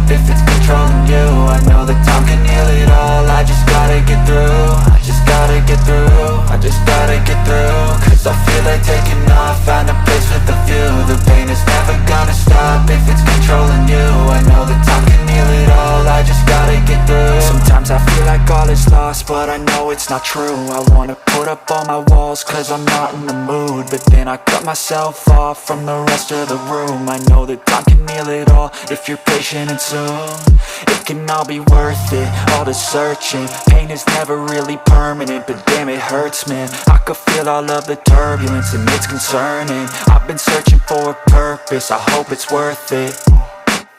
stop if it's controlling you. I know that time can heal it all. I just gotta get through. I just gotta get through. I just gotta get through. Cause I feel like taking off. Find a place with a view. The pain is never gonna stop if it's controlling you. I know that time can heal it all. I just gotta get through. Sometimes I feel like all is lost, but I know it's not true. I wanna put up all my walls cause I'm not in the mood, but then I cut myself off from the rest of the room. I know that time can heal it all if you're patient and soon it can all be worth it, all the searching. Pain is never really permanent, but damn it hurts, man. I could feel all of the turbulence and it's concerning. I've been searching for a purpose, I hope it's worth it.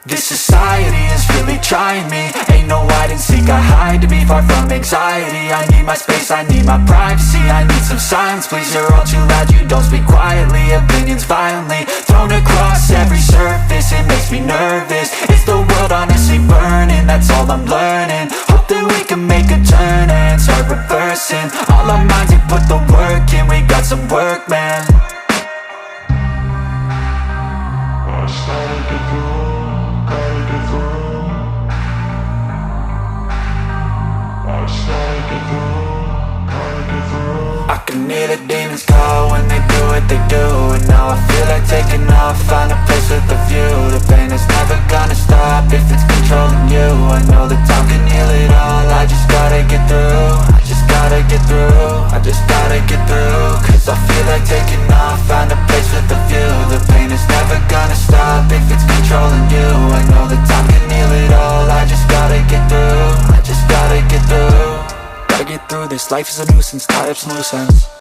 This society is really trying me. Ain't no hide and seek, I hide to be far from anxiety. I need my space, I need my privacy. I need some silence, please, you're all too loud. You don't speak quietly, opinions violently thrown across every surface. It makes me nervous, is the world honestly burning? That's all I'm learning. Hope that we can make a turn and start reversing all our minds and put the work in. We got some work, man. I started to grow. I can hear the demons call when they do what they do. And now I feel like taking off, find a place with a view. The pain is never gonna stop if it's controlling you. I know that time can heal it all. I just gotta get through. I just gotta get through. I just gotta get through. Cause I feel like taking off, find a place with a view. The pain is never gonna stop if it's controlling you. I know that time can heal it all. I just gotta get through. I just gotta get through. Gotta get through this, life is a nuisance, tie up some loose ends.